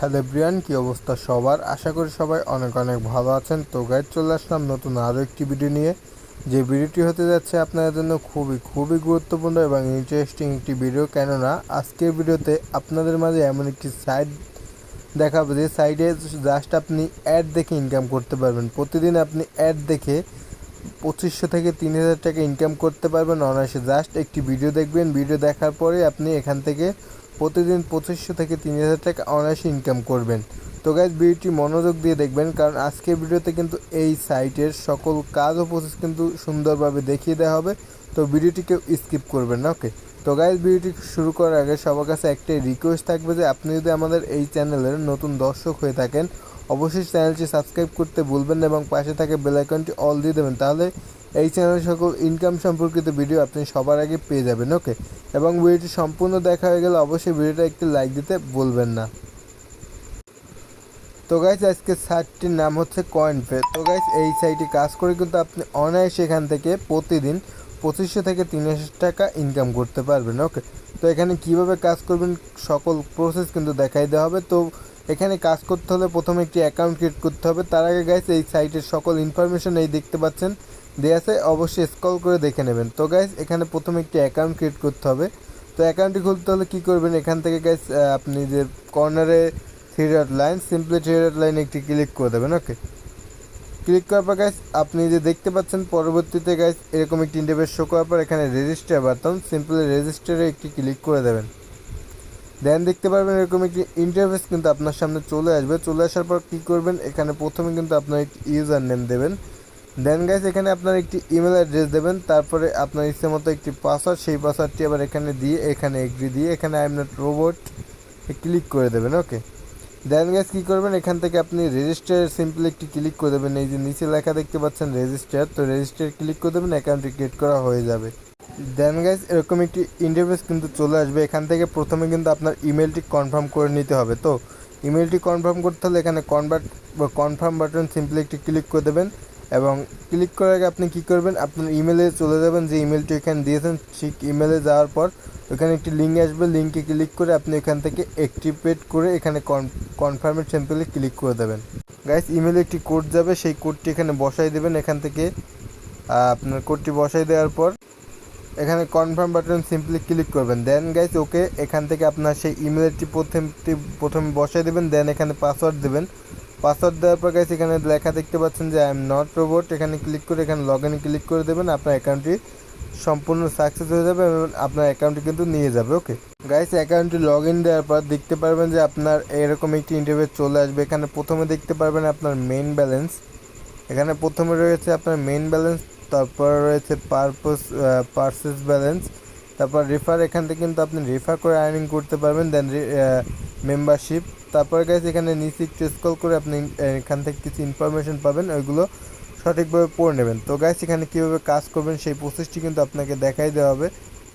Hello everyone, কি অবস্থা সবার? আশা করি সবাই অনেক অনেক ভালো আছেন। তো গাইড চলে আসলাম নতুন আরও একটি ভিডিও নিয়ে। যে ভিডিওটি হতে যাচ্ছে আপনাদের জন্য খুবই গুরুত্বপূর্ণ এবং ইন্টারেস্টিং একটি ভিডিও। কেননা আজকের ভিডিওতে আপনাদের মাঝে এমন একটি সাইট দেখাবো যে সাইটে জাস্ট আপনি অ্যাড দেখে ইনকাম করতে পারবেন। প্রতিদিন আপনি অ্যাড দেখে 2500 থেকে 3000 টাকা ইনকাম করতে পারবেন অনায়াসে। জাস্ট একটি ভিডিও দেখবেন, ভিডিও দেখার পরে আপনি এখান থেকে প্রতিদিন 2500 থেকে 3000 টাকা অনায়াসে ইনকাম করবেন। তো গাইজ ভিডিওটি মনোযোগ দিয়ে দেখবেন, কারণ আজকের ভিডিওতে কিন্তু এই সাইটের সকল কাজ ও প্রসেস কিন্তু সুন্দরভাবে দেখিয়ে দেওয়া হবে। তো ভিডিওটি কেউ স্কিপ করবেন না, ওকে? তো গাইজ ভিডিওটি শুরু করার আগে সবার কাছে একটাই রিকোয়েস্ট থাকবে যে আপনি যদি আমাদের এই চ্যানেলের নতুন দর্শক হয়ে থাকেন অবশ্যই চ্যানেলটি সাবস্ক্রাইব করতে ভুলবেন না এবং পাশে থাকে বেল আইকনটি অল দিয়ে দেবেন। তাহলে এই চ্যানেলের সকল ইনকাম সম্পর্কিত ভিডিও আপনি সবার আগে পেয়ে যাবেন, ওকে? এবং ভিডিওটি সম্পূর্ণ দেখা হয়ে গেলে অবশ্যই ভিডিওটা একটি লাইক দিতে ভুলবেন না। তো গাইজ আজকে সাইটটির নাম হচ্ছে কয়েনপে। তো গাইজ এই সাইটে কাজ করে কিন্তু আপনি অনায়াসে এখান থেকে প্রতিদিন 2500 থেকে 3000 টাকা ইনকাম করতে পারবেন, ওকে? তো এখানে কিভাবে কাজ করবেন সকল প্রসেস কিন্তু দেখাই দেওয়া হবে। তো এখানে কাজ করতে হলে প্রথমে একটি অ্যাকাউন্ট ক্রিয়েট করতে হবে। তার আগে গাইজ এই সাইটের সকল ইনফরমেশন এই দেখতে পাচ্ছেন দেওয়া আছে, অবশ্যই স্ক্রল করে দেখে নেবেন। তো গাইজ এখানে প্রথমে একটি অ্যাকাউন্ট ক্রিয়েট করতে হবে। তো অ্যাকাউন্টটি খুলতে হলে কী করবেন, এখান থেকে গাইজ আপনি যে কর্নারে three dot line, simply three dot লাইনে একটি ক্লিক করে দেবেন, ওকে? ক্লিক করার পর গাইজ আপনি যে দেখতে পাচ্ছেন পরবর্তীতে গাইজ এরকম একটি ইন্টারফেস শো করার পর এখানে রেজিস্টার বাটন, সিম্পলি রেজিস্টারে একটি ক্লিক করে দেবেন। দেন দেখতে পারবেন এরকম একটি ইন্টারফেস কিন্তু আপনার সামনে চলে আসবে। চলে আসার পর কী করবেন, এখানে প্রথমে কিন্তু আপনার একটি ইউজার নেম দেবেন। দেন গাইজ এখানে আপনার একটি ইমেল অ্যাড্রেস দেবেন। তারপরে আপনার ইচ্ছে মতো একটি পাসওয়ার্ড, সেই পাসওয়ার্ডটি আবার এখানে দিয়ে এখানে এগ্রি দিয়ে এখানে I am not robot click করে দেবেন, ওকে? দেন গাইজ কী করবেন, এখান থেকে আপনি রেজিস্টার সিম্পলি একটি ক্লিক করে দেবেন। এই যে নিচে লেখা দেখতে পাচ্ছেন রেজিস্টার, তো রেজিস্টার ক্লিক করে দেবেন, অ্যাকাউন্টটি ক্রিয়েট করা হয়ে যাবে। দেন গাইজ এরকম একটি ইন্টারফেস কিন্তু চলে আসবে। এখান থেকে প্রথমে কিন্তু আপনার ইমেলটি কনফার্ম করে নিতে হবে। তো ইমেলটি কনফার্ম করতে হলে এখানে কনফার্ম বাটন সিম্পলি একটি ক্লিক করে দেবেন এবং ক্লিক করার আগে আপনি কী করবেন, আপনার ইমেলে চলে যাবেন, যে ইমেলটি এখানে দিয়েছেন ঠিক ইমেলে যাওয়ার পর ওখানে একটি লিঙ্ক আসবে, লিঙ্কে ক্লিক করে আপনি এখান থেকে অ্যাক্টিভেট করে এখানে কনফার্মের সিম্পলি ক্লিক করে দেবেন। গাইজ ইমেলে একটি কোড যাবে, সেই কোডটি এখানে বসাই দেবেন। এখান থেকে আপনার কোডটি বসাই দেওয়ার পর এখানে কনফার্ম বাটন সিম্পলি ক্লিক করবেন। দেন গাইজ ওকে, এখান থেকে আপনার সেই ইমেলটি প্রথমে বসাই দেবেন। দেন এখানে পাসওয়ার্ড দেবেন। পাসওয়ার্ড দেওয়ার পর গাইজ এখানে লেখা দেখতে পাচ্ছেন যে আই এম নট রোবট, এখানে ক্লিক করে এখানে লগ ইনে ক্লিক করে দেবেন। আপনার অ্যাকাউন্টটি সম্পূর্ণ সাকসেস হয়ে যাবে এবং আপনার অ্যাকাউন্টটি কিন্তু নিয়ে যাবে, ওকে? গাইজ অ্যাকাউন্টটি লগ ইন দেওয়ার পর দেখতে পারবেন যে আপনার এরকম একটি ইন্টারফেস চলে আসবে। এখানে প্রথমে দেখতে পারবেন আপনার মেইন ব্যালেন্স, এখানে প্রথমে রয়েছে আপনার মেইন ব্যালেন্স, তারপর রয়েছে পারচেস ব্যালেন্স, তারপর রেফার, এখান থেকে কিন্তু আপনি রেফার করে আর্নিং করতে পারবেন। দেন মেম্বারশিপ, তারপরে গাইজ এখানে নিচে একটু স্ক্রল করে আপনি এখান থেকে কিছু ইনফরমেশন পাবেন, ওইগুলো সঠিকভাবে পড়ে নেবেন। তো গাইজ এখানে কীভাবে কাজ করবেন সেই প্রসেসটি কিন্তু আপনাকে দেখাই দেওয়া হবে।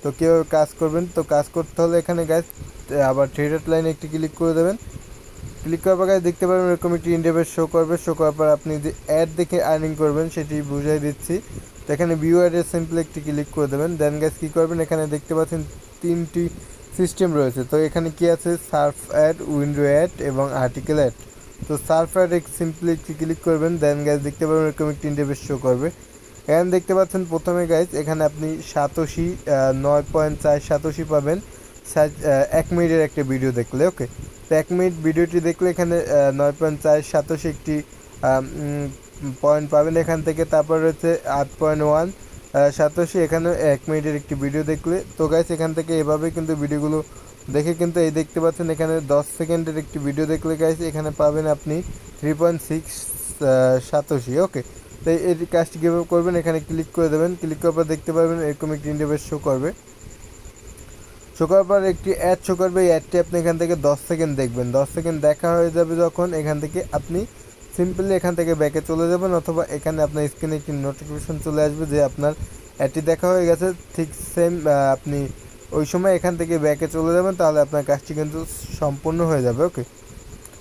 তো কীভাবে কাজ করবেন, তো কাজ করতে হলে এখানে গাইজ আবার থ্রি ডট লাইনে একটি ক্লিক করে দেবেন। ক্লিক করার পর দেখতে পারবেন এরকম একটি ইন্টারফেস শো করবে। শো করার পর আপনি যে অ্যাড দেখে আর্নিং করবেন সেটি বুঝিয়ে দিচ্ছি। তো এখানে ভিউ অ্যাডে সিম্পলি একটি ক্লিক করে দেবেন। দেন গাইজ কী করবেন, এখানে দেখতে পাচ্ছেন তিনটি সিস্টেম রয়েছে। তো এখানে কি আছে, সার্ফ অ্যাড, উইন্ডো অ্যাড এবং আর্টিকেল অ্যাড। তো সার্ফ অ্যাডে সিম্পলি একটি ক্লিক করবেন। দেন গাইজ দেখতে পারবেন এরকম একটি ইন্টারফেস শো করবে। এখানে দেখতে পাচ্ছেন প্রথমে গাইজ এখানে আপনি 9.4 সাতোশি পাবেন 1 মিনিটের একটা ভিডিও দেখলে, ওকে? তো 1 মিনিট ভিডিওটি দেখলে এখানে 9.4 সাতোশি একটি পয়েন্ট পাবেন এখান থেকে। তারপর রয়েছে 8.1 সাতোশি এখানে 1 মিনিটের একটি ভিডিও দেখলে। তো গাইজ এখান থেকে এভাবে কিন্তু ভিডিওগুলো দেখে কিন্তু এই দেখতে পাচ্ছেন এখানে 10 সেকেন্ডের একটি ভিডিও দেখলে গাইজ এখানে পাবেন আপনি 3.6 সাতোশি, ওকে? তো এই কাজটি কীভাবে করবেন, এখানে ক্লিক করে দেবেন। ক্লিক করার পর দেখতে পারবেন এরকম একটি ইন্টারফেস শো করবে। শো করার পর একটি অ্যাড শো করবে, এই অ্যাডটি আপনি এখান থেকে 10 সেকেন্ড দেখবেন। 10 সেকেন্ড দেখা হয়ে যাবে যখন, এখান থেকে আপনি সিম্পলি এখান থেকে ব্যাকে চলে যাবেন, অথবা এখানে আপনার স্ক্রিনে একটি নোটিফিকেশন চলে আসবে যে আপনার অ্যাডটি দেখা হয়ে গেছে। ঠিক সেম আপনি ওই সময় এখান থেকে ব্যাকে চলে যাবেন, তাহলে আপনার কাজটি কিন্তু সম্পূর্ণ হয়ে যাবে, ওকে?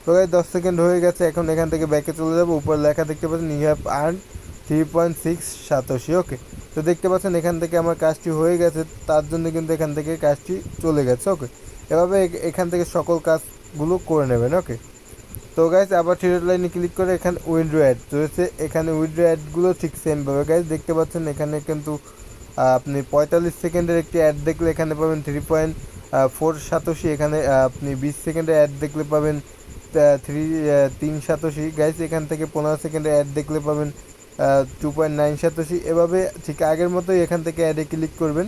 তো গাইজ 10 সেকেন্ড হয়ে গেছে, এখন এখান থেকে ব্যাকে চলে যাবে। উপরে লেখা দেখতে পাচ্ছেন ইউ হ্যাভ আর্ন 3.6 সাতোশি, ওকে? তো দেখতে পাচ্ছেন এখান থেকে আমার কাজটি হয়ে গেছে, তার জন্য কিন্তু এখান থেকে কাজটি চলে গেছে, ওকে? এভাবে এখান থেকে সকল কাজগুলো করে নেবেন, ওকে? তো গাইস আবার থ্রি ডট লাইনে ক্লিক করে এখানে উইন্ডো অ্যাড রয়েছে, এখানে উইন্ডো অ্যাডগুলো ঠিক সেমভাবে গাইস দেখতে পাচ্ছেন। এখানে কিন্তু আপনি 45 সেকেন্ডের একটি অ্যাড দেখলে এখানে পাবেন 3.4 সাতোশি, এখানে আপনি 20 সেকেন্ডের অ্যাড দেখলে পাবেন 3 সাতোশি গাইস। এখান থেকে 15 সেকেন্ডের অ্যাড দেখলে পাবেন 2.9 সাতোশি। এভাবে ঠিক আগের মতোই এখান থেকে অ্যাডে ক্লিক করবেন।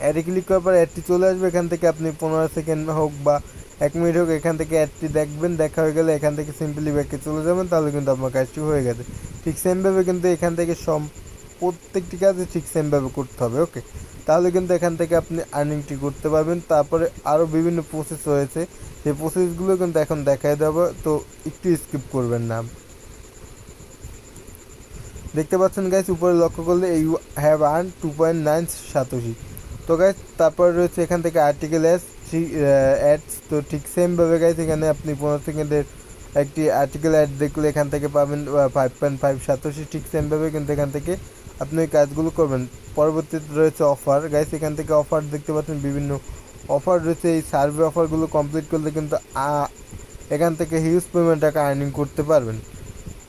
অ্যাডে ক্লিক করার পর অ্যাডটি চলে আসবে, এখান থেকে আপনি 15 সেকেন্ড হোক বা 1 মিনিট হোক এখান থেকে অ্যাডটি দেখবেন। দেখা হয়ে গেলে এখান থেকে সিম্পলি ব্যাকে চলে যাবেন, তাহলে কিন্তু আপনার কাজটি হয়ে গেছে। ঠিক সেমভাবে কিন্তু এখান থেকে প্রত্যেকটি কাজে ঠিক সেমভাবে করতে হবে, ওকে। তাহলে কিন্তু এখান থেকে আপনি আর্নিংটি করতে পারবেন। তারপরে আরও বিভিন্ন প্রসেস রয়েছে, সেই প্রসেসগুলো কিন্তু এখন দেখাই দেবো, তো একটু স্কিপ করবেন না। দেখতে পাচ্ছেন গাইস উপরে লক্ষ্য করলে ইউ হ্যাভ আর্ন 2.9 সাতোশি। তো গাইস তারপর রয়েছে এখান থেকে আর্টিকেল অ্যাডস, তো ঠিক সেমভাবে গাইস এখানে আপনি 15 সেকেন্ডের একটি আর্টিকেল অ্যাড দেখলে এখান থেকে পাবেন 5.5 সাতোশি। ঠিক সেমভাবে কিন্তু এখান থেকে আপনি ওই কাজগুলো করবেন। পরবর্তীতে রয়েছে অফার গাইস, এখান থেকে অফার দেখতে পাচ্ছেন, বিভিন্ন অফার রয়েছে। এই সার্ভে অফারগুলো কমপ্লিট করলে কিন্তু এখান থেকে হিউজ পরিমাণ টাকা আর্নিং করতে পারবেন।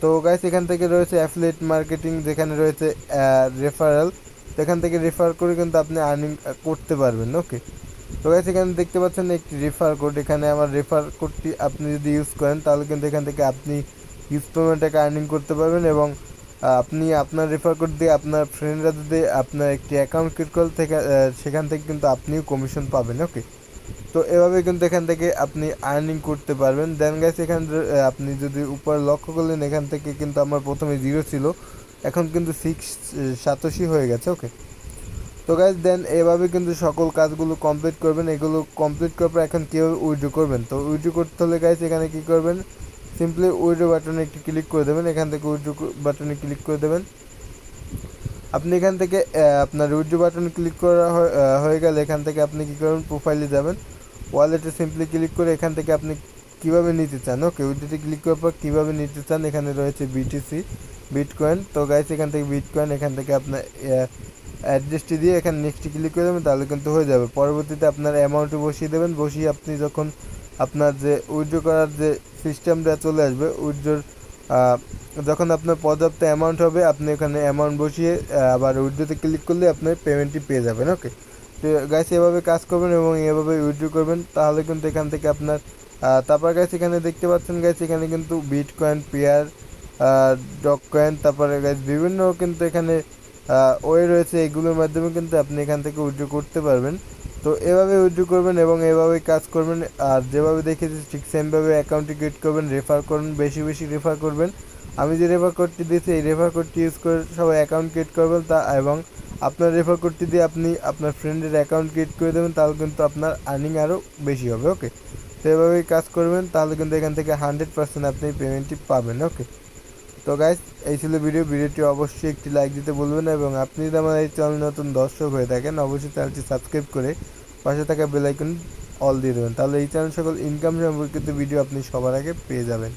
তো গাইস এখান থেকে রয়েছে অ্যাফিলিয়েট মার্কেটিং, যেখানে রয়েছে রেফারেল, এখান থেকে রেফার করে কিন্তু আপনি আর্নিং করতে পারবেন, ওকে। তো গাইস এখানে দেখতে পাচ্ছেন একটি রেফার কোড, এখানে আমার রেফার কোডটি আপনি যদি ইউজ করেন তাহলে কিন্তু এখান থেকে আপনি হিউজ পরিমাণ টাকা আর্নিং করতে পারবেন। এবং আপনি আপনার রেফার কোড দিয়ে আপনার ফ্রেন্ডরা যদি আপনার একটি অ্যাকাউন্ট ক্রিয়েট করে থেকে সেখান থেকে কিন্তু আপনিও কমিশন পাবেন, ওকে। তো এভাবে কিন্তু এখান থেকে আপনি আর্নিং করতে পারবেন। দেন গাইস এখানে আপনি যদি উপরে লক্ষ্য করলেন এখান থেকে কিন্তু আমার প্রথমে 0 ছিল, এখন কিন্তু 6 সাতোশি হয়ে গেছে, ওকে। তো গাইস দেন এভাবে কিন্তু সকল কাজগুলো কমপ্লিট করবেন। এগুলো কমপ্লিট করার পর এখন কীভাবে উইথড্র করবেন, তো উইথড্র করতে হলে গাইস এখানে কী করবেন, সিম্পলি উইথড্র বাটনে একটি ক্লিক করে দেবেন, এখান থেকে উইথড্র বাটনে ক্লিক করে দেবেন। আপনি এখান থেকে আপনার উইথড্র বাটনে ক্লিক করা হয়ে গেলে এখান থেকে আপনি কী করবেন, প্রোফাইলে যাবেন, ওয়ালেটে সিম্পলি ক্লিক করে এখান থেকে আপনি কীভাবে নিতে চান, ওকে। উইথড্রোতে ক্লিক করার পর কীভাবে নিতে চান, এখানে রয়েছে বিটিসি বিটকয়েন। তো গাইস এখান থেকে বিটকয়েন, এখান থেকে আপনার অ্যাড্রেসটি দিয়ে এখানে নেক্সটে ক্লিক করে দেবেন, তাহলে কিন্তু হয়ে যাবে। পরবর্তীতে আপনার অ্যামাউন্টে বসিয়ে দেবেন, বসিয়ে আপনি যখন আপনার যে উইথড্র করার যে সিস্টেমটা চলে আসবে, উইথড্রোর যখন আপনার পর্যাপ্ত অ্যামাউন্ট হবে আপনি এখানে অ্যামাউন্ট বসিয়ে আবার উইথড্রোতে ক্লিক করলে আপনার পেমেন্টটি পেয়ে যাবেন, ওকে। তো গাইস এভাবে কাজ করবেন এবং এভাবে উইথড্র করবেন, তাহলে কিন্তু এখান থেকে আপনার তারপর গাইস এখানে দেখতে পাচ্ছেন গাইস এখানে কিন্তু বিটকয়েন, পেয়ার, ডগ কয়েন, তারপরে গাইস বিভিন্ন কিন্তু এখানে ওয়ে রয়েছে, এগুলোর মাধ্যমে কিন্তু আপনি এখান থেকে উইথড্র করতে পারবেন। তো এভাবে উইথড্র করবেন এবং এভাবেই কাজ করবেন। আর যেভাবে দেখেছি ঠিক সেমভাবে অ্যাকাউন্টটি ক্রিয়েট করবেন, রেফার করুন, বেশি বেশি রেফার করবেন। আমি যে রেফার কোডটি দিয়েছি এই রেফার কোডটি ইউজ করে সবাই অ্যাকাউন্ট ক্রিয়েট করবেন, এবং আপনার রেফার কোডটি দিয়ে আপনি আপনার ফ্রেন্ডের অ্যাকাউন্ট ক্রিয়েট করে দেবেন, তাহলে কিন্তু আপনার আর্নিং আরও বেশি হবে, ওকে। তো এভাবেই কাজ করবেন, তাহলে কিন্তু এখান থেকে 100% আপনি পেমেন্টটি পাবেন, ওকে। তো গাইস এই ছিল ভিডিওটি অবশ্যই একটি লাইক দিতে বলবেন, এবং আপনি যদি আমার এই চ্যানেল নতুন দর্শক হয়ে থাকেন অবশ্যই চ্যানেলটি সাবস্ক্রাইব করে পাশে থাকা বেল আইকন অল দিয়ে দেবেন, তাহলে এই চ্যানেল সকল ইনকাম সম্পর্কিত ভিডিও আপনি সবার আগে পেয়ে যাবেন।